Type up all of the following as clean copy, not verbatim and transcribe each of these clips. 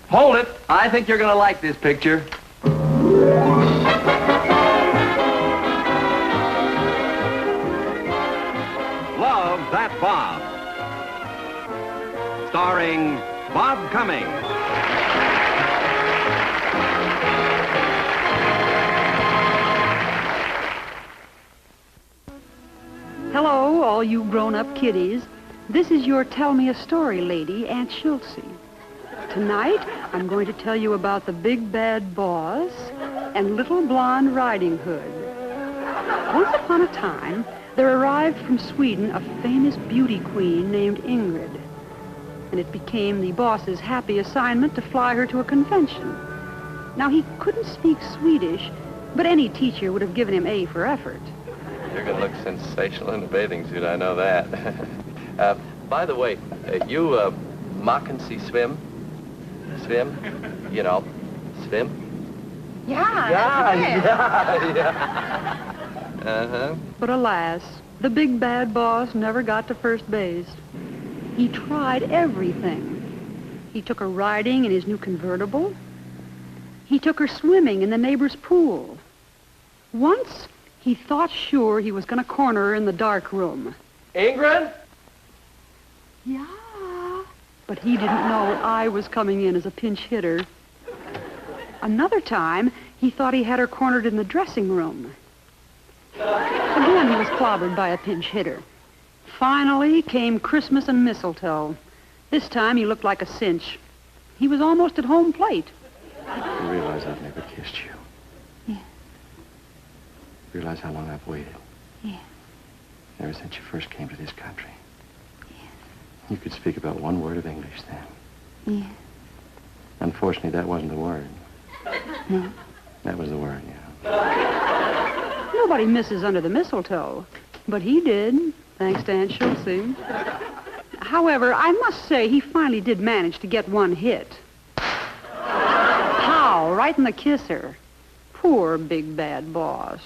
Hold it. I think you're going to like this picture. Love That Bob. Starring Bob Cumming. Hello, all you grown-up kiddies. This is your Tell Me a Story lady, Aunt Schultze. Tonight, I'm going to tell you about the big bad boss and Little Blonde Riding Hood. Once upon a time, there arrived from Sweden a famous beauty queen named Ingrid. And it became the boss's happy assignment to fly her to a convention. Now, he couldn't speak Swedish, but any teacher would have given him A for effort. You're going to look sensational in a bathing suit, I know that. By the way, you Mackenzie swim? Swim? You know, swim? Yeah. Uh-huh. But alas, the big bad boss never got to first base. He tried everything. He took her riding in his new convertible. He took her swimming in the neighbor's pool. Once, he thought sure he was going to corner her in the dark room. Ingrid? Yeah. But he didn't know I was coming in as a pinch hitter. Another time, he thought he had her cornered in the dressing room. Again, he was clobbered by a pinch hitter. Finally came Christmas and mistletoe. This time, he looked like a cinch. He was almost at home plate. You realize I've never kissed you. Yeah. Realize how long I've waited. Yeah. Ever since you first came to this country. Yeah. You could speak about one word of English then. Yeah. Unfortunately, that wasn't the word. No. That was the word, yeah. Nobody misses under the mistletoe. But he did, thanks to Aunt Schultze. However, I must say he finally did manage to get one hit. Pow, right in the kisser. Poor big bad boss.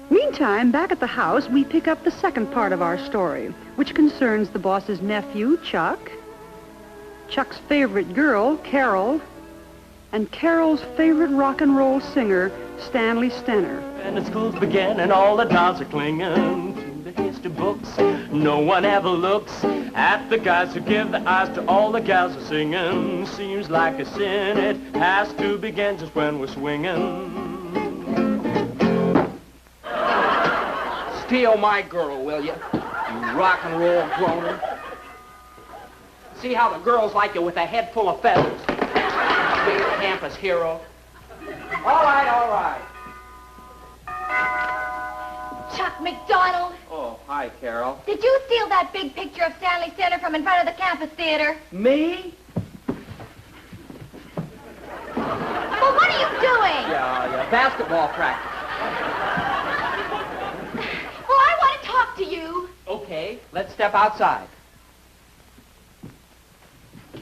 Meantime, back at the house, we pick up the second part of our story, which concerns the boss's nephew, Chuck, Chuck's favorite girl, Carol, and Carol's favorite rock and roll singer, Stanley Stenner. And the schools begin and all the dolls are clinging to the history books. No one ever looks at the guys who give the eyes to all the gals who are singing. Seems like a sin, it has to begin just when we're swinging. Steal my girl, will you? You rock and roll groaner. See how the girls like you with a head full of feathers. Big campus hero. All right. Chuck McDonald, Oh, hi, Carol. did you steal that big picture of Stanley Center from in front of the campus theater? Me? Well, what are you doing? Yeah, basketball practice. Well, I want to talk to you. Okay, let's step outside.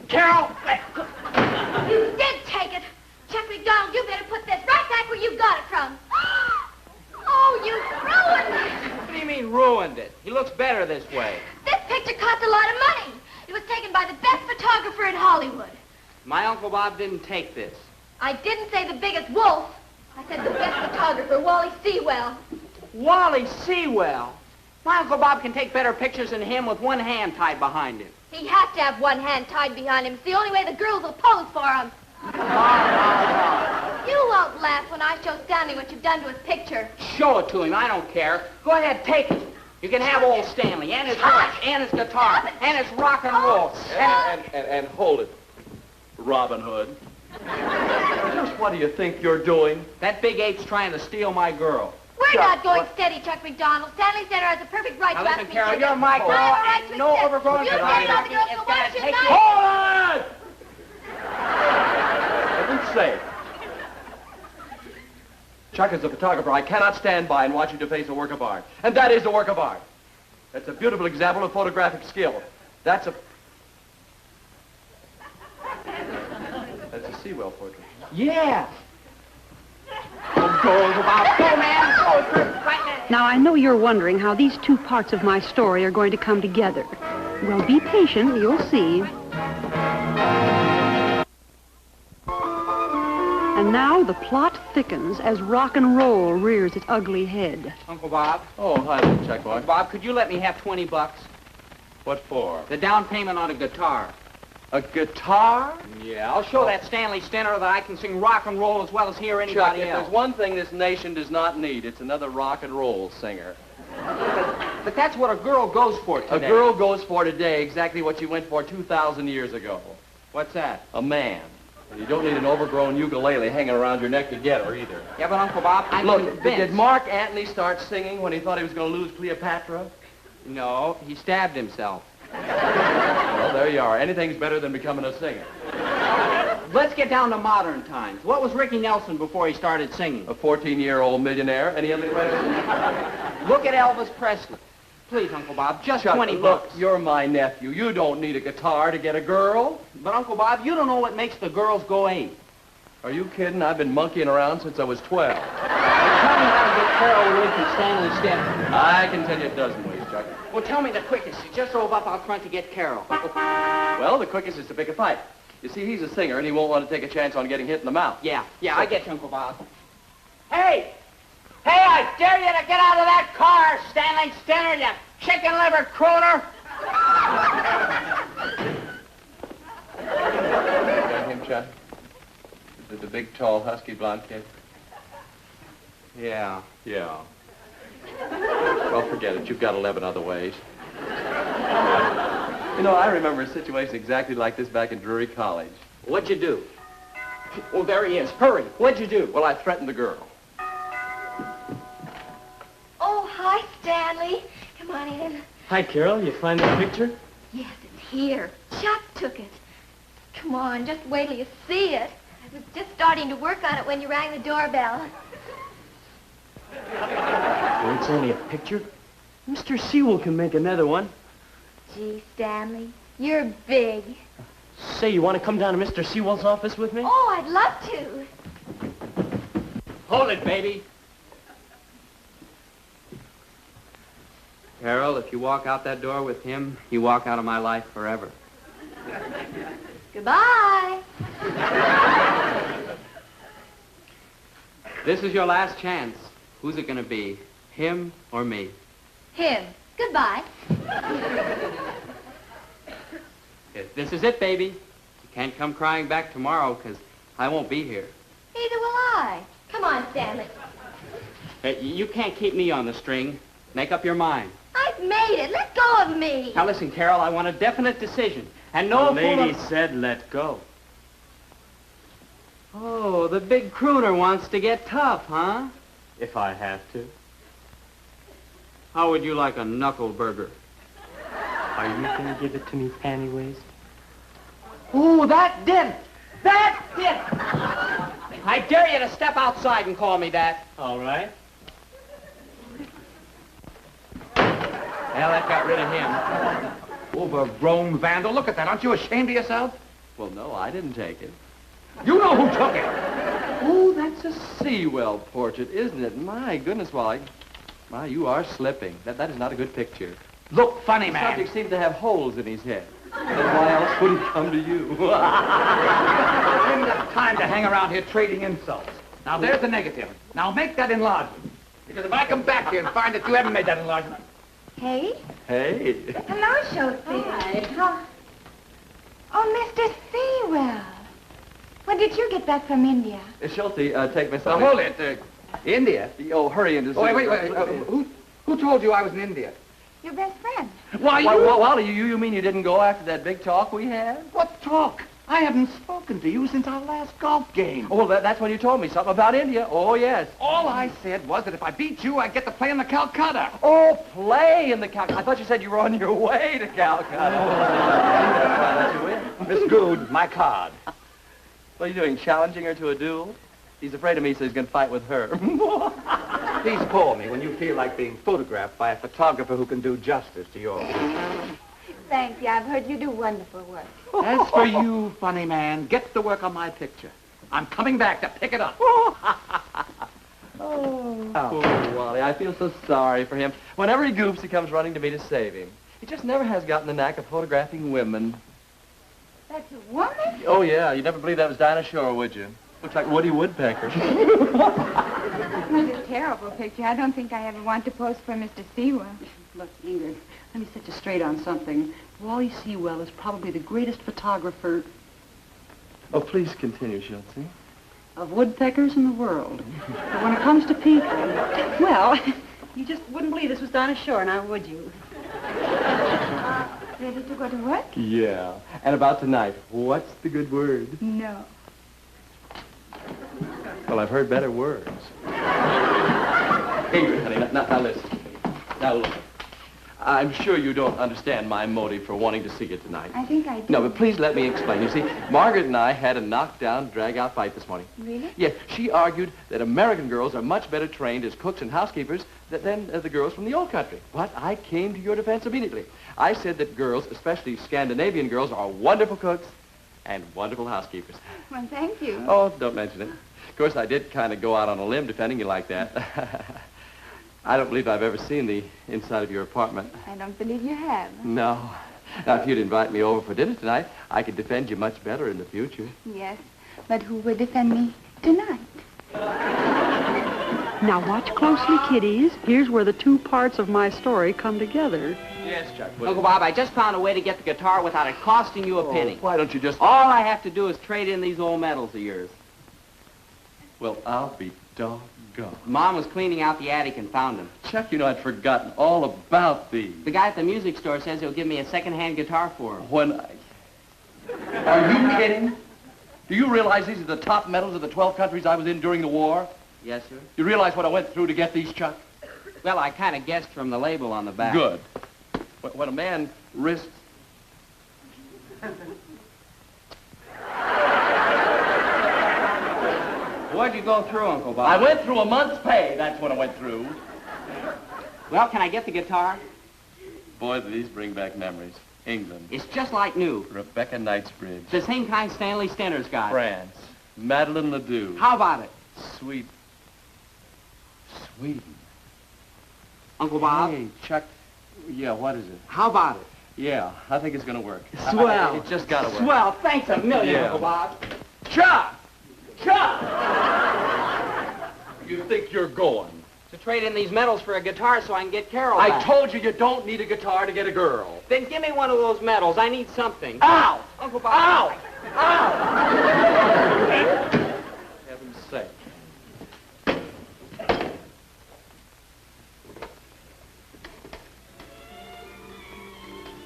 Carol! You did take it. Chuck McDonald, you better put this right back where you got it from. Oh, you ruined it. What do you mean ruined it? He looks better this way. This picture cost a lot of money. It was taken by the best photographer in Hollywood. My Uncle Bob didn't take this. I didn't say the biggest wolf. I said the best photographer, Wally Sewell. Wally Sewell? My Uncle Bob can take better pictures than him with one hand tied behind him. He has to have one hand tied behind him. It's the only way the girls will pose for him. You won't laugh when I show Stanley what you've done to his picture. Show it to him. I don't care. Go ahead, take it. You can have old Stanley and his horse and his guitar and his rock and roll. And hold it, Robin Hood. Just what do you think you're doing? That big ape's trying to steal my girl. We're not going steady, Chuck McDonald. Stanley Center has a perfect right Now to listen, ask me Carol, to you're my girl, I have a right and to no accept. overgrown You guitar. get on the girls, It's so gonna why should take I? you- Hold it! For heaven's sake. Chuck is a photographer. I cannot stand by and watch you deface a work of art. And that is a work of art. That's a beautiful example of photographic skill. That's a Sewell portrait. Yeah. Go, Uncle Bob. Go, man. Go, right now. Now, I know you're wondering how these two parts of my story are going to come together. Well, be patient, you'll see. And now the plot thickens as rock and roll rears its ugly head. Uncle Bob. Oh, hi there, checkboy. Uncle Bob, could you let me have 20 bucks? What for? The down payment on a guitar. A guitar? Yeah, I'll show that Stanley Stenner that I can sing rock and roll as well as hear anybody Chuck, if else. there's one thing this nation does not need, it's another rock and roll singer. But that's what a girl goes for today. A girl goes for today exactly what she went for 2,000 years ago. What's that? A man. And you don't need an overgrown ukulele hanging around your neck to get her either. Yeah, but Uncle Bob, I'm Look, convinced. did Mark Antony start singing when he thought he was going to lose Cleopatra? No, he stabbed himself. Well, there you are. Anything's better than becoming a singer. Let's get down to modern times. What was Ricky Nelson before he started singing? A 14-year-old millionaire. Any other questions? Look at Elvis Presley. Please, Uncle Bob, just Chuck, 20 look, bucks. you're my nephew. You don't need a guitar to get a girl. But, Uncle Bob, you don't know what makes the girls go 8. Are you kidding? I've been monkeying around since I was 12. Tell me how to get Carol away from Stanley Stenner. I can tell you a dozen ways, Chuck. Well, tell me the quickest. You just drove up out front to get Carol. Well, the quickest is to pick a fight. You see, he's a singer, and he won't want to take a chance on getting hit in the mouth. Yeah, I get you, Uncle Bob. Hey! Hey, I dare you to get out of that car, Stanley Stenner, you chicken liver crooner! Got him, Chuck? The big, tall, husky, blonde kid? Yeah. Well, forget it. You've got 11 other ways. You know, I remember a situation exactly like this back in Drury College. What'd you do? Oh, there he is. Hurry. What'd you do? Well, I threatened the girl. Oh, hi, Stanley. Come on in. Hi, Carol. You find that picture? Yes, it's here. Chuck took it. Come on, just wait till you see it. I was just starting to work on it when you rang the doorbell. Well, it's only a picture. Mr. Sewell can make another one. Gee, Stanley, you're big. Say, you want to come down to Mr. Sewell's office with me? Oh, I'd love to. Hold it, baby. Carol, if you walk out that door with him, you walk out of my life forever. Goodbye. This is your last chance. Who's it going to be? Him or me? Him. Goodbye. This is it, baby. You can't come crying back tomorrow, because I won't be here. Neither will I. Come on, Stanley. Hey, you can't keep me on the string. Make up your mind. I've made it. Let go of me. Now listen, Carol, I want a definite decision. And The no lady fool- said let go. Oh, the big crooner wants to get tough, huh? If I have to. How would you like a knuckle burger? Are you going to give it to me anyways? Oh, that did it! That did it! I dare you to step outside and call me that. All right. Well, that got rid of him. Overgrown vandal. Look at that. Aren't you ashamed of yourself? Well, no, I didn't take it. You know who took it. Oh, that's a Sewell portrait, isn't it? My goodness, Wally. My, you are slipping. That is not a good picture. Look funny, The man. subject seems to have holes in his head. Then why else would he come to you? I haven't got time to hang around here trading insults. Now, there's the negative. Now, make that enlargement. Because if I come back here and find that you haven't made that enlargement... Hey. Hey. Hello, Schultze. Hi. Oh, Mr. Sewell. When did you get back from India? Schulte, take Miss... Now, hold it. India? Oh, hurry into... Oh, wait. Who told you I was in India? Your best friend. Why, Wally, you mean you didn't go after that big talk we had? What talk? I haven't spoken to you since our last golf game. Oh, well, that's when you told me something about India. Oh, yes. All I said was that if I beat you, I'd get to play in the Calcutta. Oh, play in the Calcutta. I thought you said you were on your way to Calcutta. That's why I let you in. Miss Good, my card. What are you doing, challenging her to a duel? He's afraid of me, so he's going to fight with her. Please call me when you feel like being photographed by a photographer who can do justice to yours. Thank you. I've heard you do wonderful work. As for you, funny man, get to work on my picture. I'm coming back to pick it up. Poor Wally, I feel so sorry for him. Whenever he goofs, he comes running to me to save him. He just never has gotten the knack of photographing women. That's a woman? Oh, yeah, you'd never believe that was Dinah Shore, would you? Looks like Woody Woodpecker. It was a terrible picture. I don't think I ever want to pose for Mr. Sewell. Look, Ingrid, let me set you straight on something. Wally Sewell is probably the greatest photographer Oh, please continue, Schultze. of woodpeckers in the world. But when it comes to people, well, you just wouldn't believe this was down ashore, now would you? Ready to go to work? Yeah. And about tonight, what's the good word? No. Well, I've heard better words. Ingrid, honey, now listen. Now look. I'm sure you don't understand my motive for wanting to see you tonight. I think I do. No, but please let me explain. You see, Margaret and I had a knockdown, drag-out fight this morning. Really? Yes, she argued that American girls are much better trained as cooks and housekeepers than the girls from the old country. But I came to your defense immediately. I said that girls, especially Scandinavian girls, are wonderful cooks and wonderful housekeepers. Well, thank you. Oh, don't mention it. Of course, I did kind of go out on a limb defending you like that. I don't believe I've ever seen the inside of your apartment. I don't believe you have. No. Now, if you'd invite me over for dinner tonight, I could defend you much better in the future. Yes, but who will defend me tonight? Now watch closely, kiddies. Here's where the two parts of my story come together. Yes, Chuck. Uncle Bob, I just found a way to get the guitar without it costing you a penny. Why don't you just... All I have to do is trade in these old medals of yours. Well, I'll be doggone. Mom was cleaning out the attic and found them. Chuck, you know I'd forgotten all about these. The guy at the music store says he'll give me a second-hand guitar for them. When I... Are you kidding? Do you realize these are the top medals of the 12 countries I was in during the war? Yes, sir. You realize what I went through to get these, Chuck? Well, I kind of guessed from the label on the back. Good. When a man risks... What'd you go through, Uncle Bob? I went through a month's pay. That's what I went through. Well, can I get the guitar? Boy, do these bring back memories. England. It's just like new. Rebecca Knightsbridge. The same kind Stanley Stenner's got. France. Madeleine Ledoux. How about it? Sweden. Sweden. Uncle Bob? Hey, Chuck. Yeah, what is it? How about it? Yeah, I think it's going to work. Swell. It just got to work. Swell. Thanks a million, Yeah. Uncle Bob. Chuck! Chuck! You think you're going? To trade in these medals for a guitar so I can get Carol I back. told you you don't need a guitar to get a girl. Then give me one of those medals. I need something. Ow! Uncle Bob. Ow! Ow! Heaven's sake.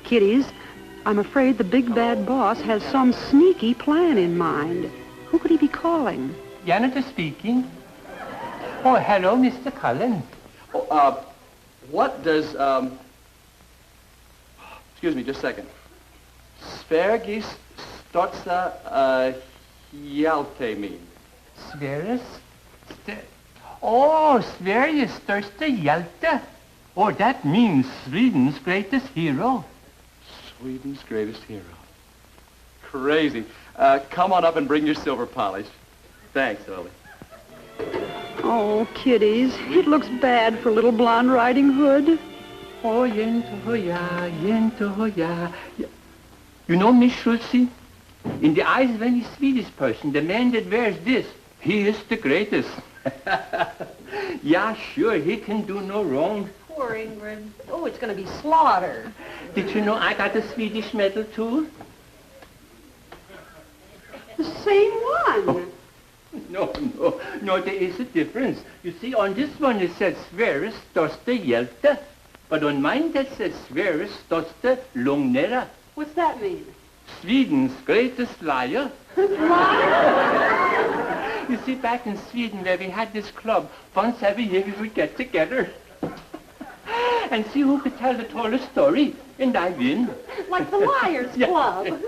Kiddies, I'm afraid the big bad boss has some sneaky plan in mind. Who could he be calling? Janitor speaking. Oh, hello, Mr. Cullen. Oh, what does, excuse me, just a second. Svergis Stotsa Hjalte mean? Sverres? Oh, Sverige största hjälte. Oh, that means Sweden's greatest hero. Sweden's greatest hero. Crazy. Come on up and bring your silver polish. Thanks, Ellie. Oh, kiddies, it looks bad for little Blonde Riding Hood. Oh, yentohoya, yentohoya. You know, Miss Schultze, in the eyes of any Swedish person, the man that wears this, he is the greatest. Yeah, sure, he can do no wrong. Poor Ingrid. Oh, it's going to be slaughter. Did you know I got a Swedish medal, too? The same one. No, there is a difference. You see, on this one it says Sveriges största hjälte, but on mine that says Sveriges största lögnare. What's that mean? Sweden's greatest liar. You see, back in Sweden where we had this club, once every year we would get together and see who could tell the tallest story, and I win. Like the Liars Yeah. Club.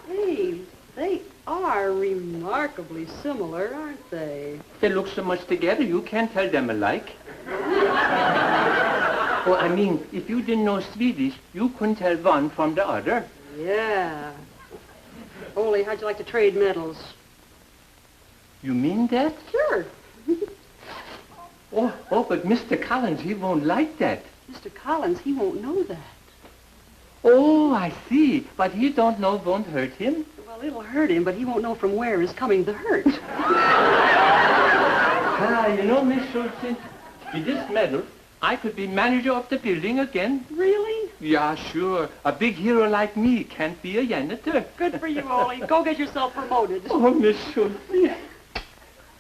Hey, they are remarkably similar, aren't they? They look so much together, you can't tell them alike. Oh, I mean, if you didn't know Swedish, you couldn't tell one from the other. Yeah. Ole, how'd you like to trade medals? You mean that? Sure. Oh, but Mr. Collins, he won't like that. Mr. Collins, he won't know that. Oh, I see. But he don't know won't hurt him. Well, Well, it'll hurt him, but he won't know from where is coming the hurt. You know, Miss Schultz, with this medal, I could be manager of the building again. Really? Yeah, sure. A big hero like me can't be a janitor. Good for you, Ole. Go get yourself promoted. Oh, Miss Schultz.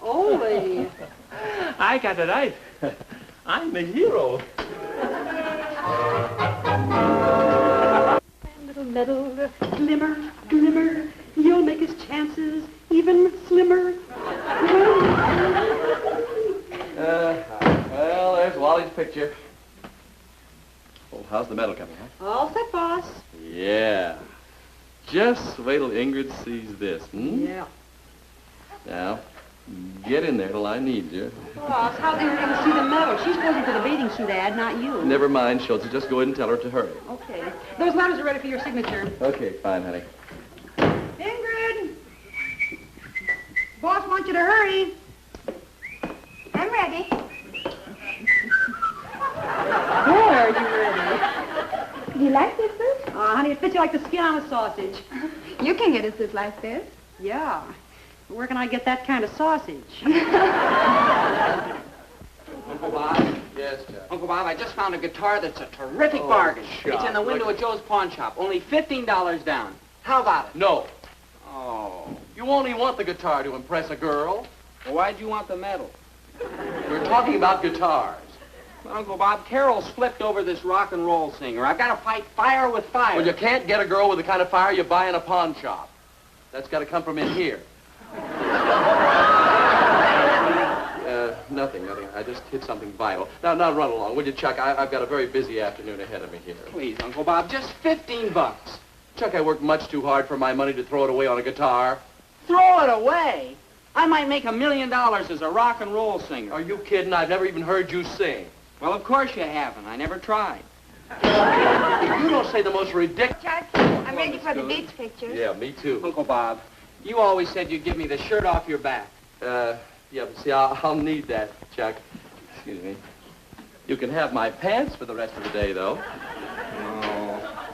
Ole. I got it right. I'm a hero. Little medal, glimmer, glimmer, you'll make his chances even slimmer. Well, there's Wally's picture. Oh, how's the medal coming, huh? All set, boss. Yeah. Just wait till Ingrid sees this, Yeah. Now, get in there till I need you. Boss, how's Ingrid going to see the medal? She's posing for the bathing suit ad, not you. Never mind, Schultz. Just go ahead and tell her to hurry. Okay. Those letters are ready for your signature. Okay, fine, honey. Ingrid! Boss wants you to hurry. I'm ready. Boy, are you ready. Do you like this suit? Honey, it fits you like the skin on a sausage. You can get a suit like this. Yeah. Where can I get that kind of sausage? Uncle Bob? Yes, Jack. Uncle Bob, I just found a guitar that's a terrific bargain. shut It's in the up. window Look. of Joe's pawn shop. Only $15 down. How about it? No. Oh. You only want the guitar to impress a girl. Well, why'd you want the medal? We're talking about guitars. Well, Uncle Bob, Carol's flipped over this rock and roll singer. I've got to fight fire with fire. Well, you can't get a girl with the kind of fire you buy in a pawn shop. That's got to come from in here. Nothing. I just hit something vital. Now run along, will you, Chuck? I've got a very busy afternoon ahead of me here. Please, Uncle Bob, just $15. Chuck, I worked much too hard for my money to throw it away on a guitar. Throw it away. I might make $1 million as a rock and roll singer. Are you kidding? I've never even heard you sing. Well, of course you haven't. I never tried. If you don't say the most ridiculous... Chuck, I'm ready for the beach pictures. Yeah, me too. Uncle Bob, you always said you'd give me the shirt off your back. Yeah, but see, I'll need that, Chuck. Excuse me. You can have my pants for the rest of the day, though. Oh.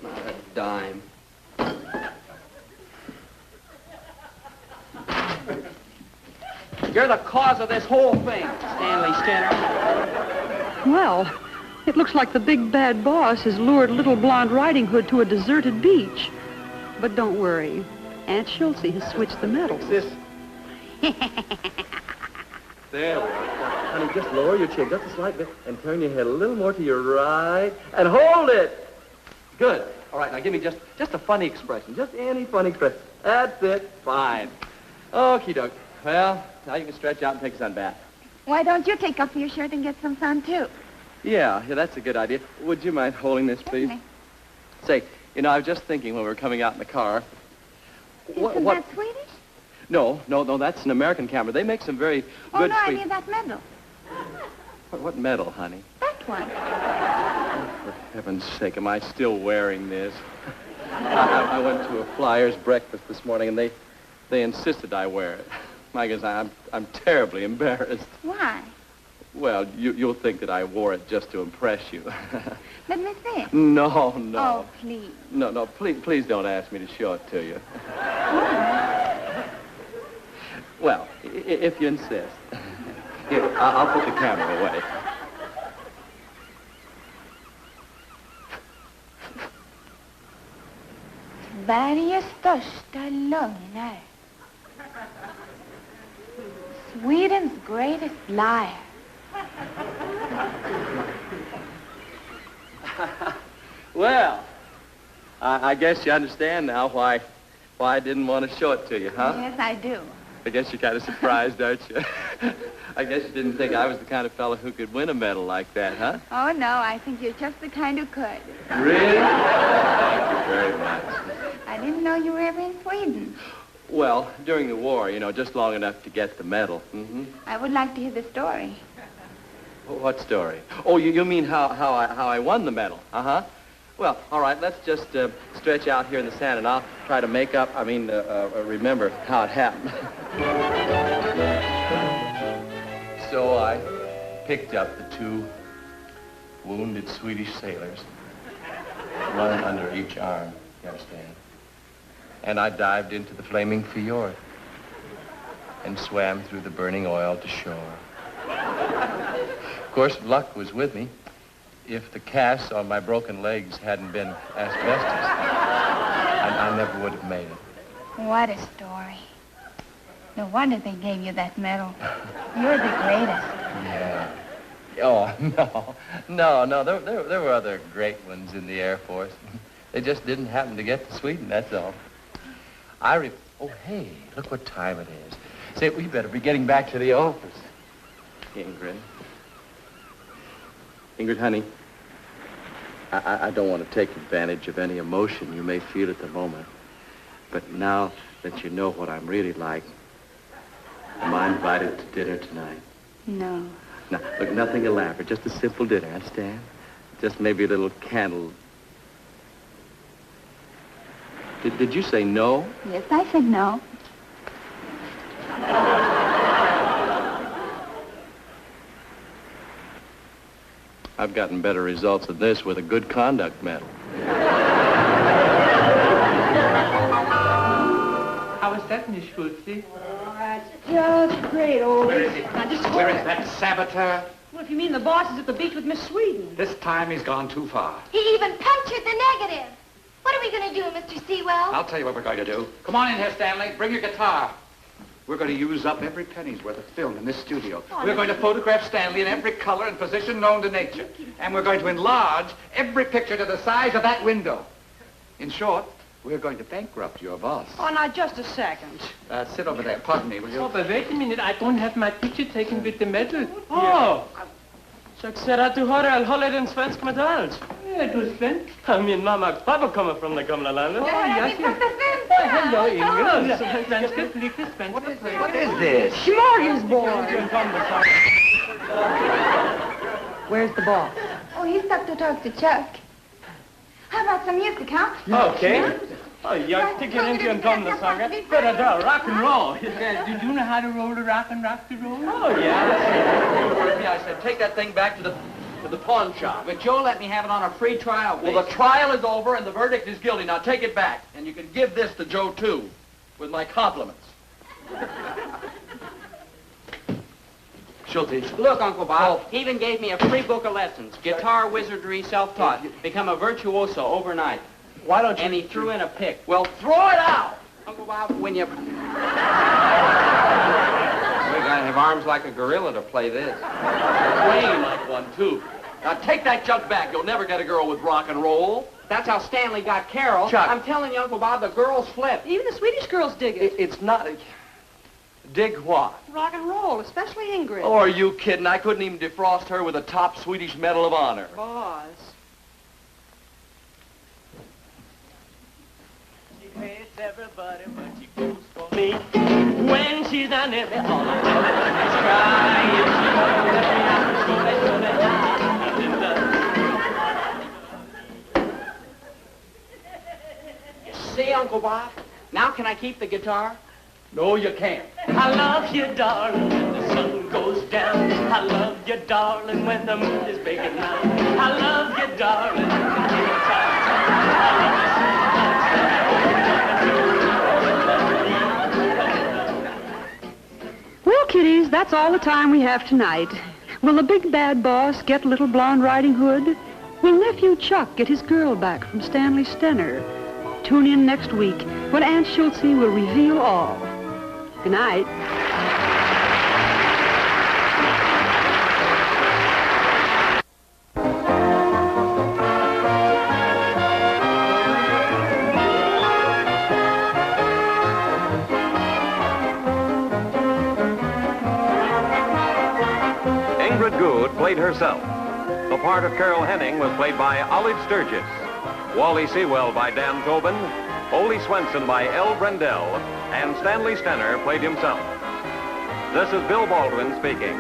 Not a dime. You're the cause of this whole thing, Stanley Skinner. Well, it looks like the big bad boss has lured Little Blonde Riding Hood to a deserted beach. But don't worry. Aunt Schultz has switched the medals. There we are. Honey, just lower your chin just a slight bit and turn your head a little more to your right and hold it. Good. All right, now give me just a funny expression. Just any funny expression. That's it. Fine. Okie doke. Well, now you can stretch out and take a sun bath. Why don't you take off your shirt and get some sun, too? Yeah, that's a good idea. Would you mind holding this, please? Certainly. Say, you know, I was just thinking when we were coming out in the car. Isn't that Swedish? No, that's an American camera. They make some very Oh, good no, I sweet... mean that medal. What medal, honey? That one. For heaven's sake, am I still wearing this? I went to a Flyers breakfast this morning, and they insisted I wear it. I guess I'm terribly embarrassed. Why? Well, you'll think that I wore it just to impress you. Let me see. No. Oh, please. No, please don't ask me to show it to you. Well, if you insist. Here, I'll put the camera away. Sveriges största lögner. Sweden's greatest liar. Well, I guess you understand now why I didn't want to show it to you, huh? Yes, I do. I guess you're kind of surprised, aren't you? I guess you didn't think I was the kind of fellow who could win a medal like that, huh? Oh, no, I think you're just the kind who could. Really? Thank you very much. I didn't know you were ever in Sweden. Well, during the war, you know, just long enough to get the medal. Mm-hmm. I would like to hear the story. What story? Oh, you mean how I won the medal? Uh-huh. Well, all right, let's just stretch out here in the sand, and I'll try to make up, remember how it happened. So I picked up the 2 wounded Swedish sailors, one under each arm, you understand? And I dived into the flaming fjord and swam through the burning oil to shore. Of course, luck was with me. If the casts on my broken legs hadn't been asbestos, I never would have made it. What a story. No wonder they gave you that medal. You're the greatest. Yeah. Oh, no. There were other great ones in the Air Force. They just didn't happen to get to Sweden, that's all. Oh, hey, look what time it is. Say, we better be getting back to the office. Ingrid, honey, I don't want to take advantage of any emotion you may feel at the moment. But now that you know what I'm really like, am I invited to dinner tonight? No. Now, look, nothing elaborate, just a simple dinner, understand? Just maybe a little candle. Did you say no? Yes, I said no. I've gotten better results than this with a good conduct medal. How is that, Miss Schultze? Just great, old. Where is he? Where is that saboteur? Well, if you mean the boss is at the beach with Miss Sweden. This time he's gone too far. He even punctured the negative. What are we going to do, Mr. Sewell? I'll tell you what we're going to do. Come on in here, Stanley. Bring your guitar. We're going to use up every penny's worth of film in this studio. We're going to photograph Stanley in every color and position known to nature. And we're going to enlarge every picture to the size of that window. In short, we're going to bankrupt your boss. Oh, now, just a second. Sit over there. Pardon me, will you? Oh, but wait a minute. I don't have my picture taken with the medal. Oh! Jag ser att du har hållit en svensk medalj. Ja, du svensk? Min mamma och pappa kommer från det gamla landet. Ja, vi pratar svenska. Hello, Ingrid. Svenska, lite svenska. What is this? Smorgasbord. Where's the boss? Oh, he stopped to talk to Chuck. How about some music, huh? Okay. Oh, jag tycker inte om gamla sånger. För det där, rock and roll. Do you know how to roll the rock and roll? Oh, yeah. I said, take that thing back to the pawn shop. But Joe let me have it on a free trial basis. Well, the trial is over and the verdict is guilty. Now take it back. And you can give this to Joe, too, with my compliments. Schultze. Look, Uncle Bob, he even gave me a free book of lessons. Guitar, wizardry, self-taught. Become a virtuoso overnight. Why don't you... And he threw in a pick. Well, throw it out! Uncle Bob, when you... We're going to have arms like a gorilla to play this. Playing like one, too. Now take that junk back. You'll never get a girl with rock and roll. That's how Stanley got Carol. Chuck. I'm telling you, Uncle Bob, the girls flip. Even the Swedish girls dig it. It's not... Dig what? Rock and roll, especially Ingrid. Oh, are you kidding? I couldn't even defrost her with a top Swedish Medal of Honor. Boss. She hates everybody, but she goes for me. When she's not near me, all I do is cry. If she won't let me out, You see, Uncle Bob? Now can I keep the guitar? No, you can't. I love you, darling, when the sun goes down. I love you, darling, when the moon is big and round. I love you, darling, in the daytime. Well, kiddies, that's all the time we have tonight. Will the big bad boss get little blonde Riding Hood? Will nephew Chuck get his girl back from Stanley Stenner? Tune in next week when Aunt Schultze will reveal all. Good night. Ingrid Good played herself. The part of Carol Henning was played by Olive Sturgis. Wally Sewell by Dan Tobin, Ole Swenson by L. Brendel, and Stanley Stenner played himself. This is Bill Baldwin speaking.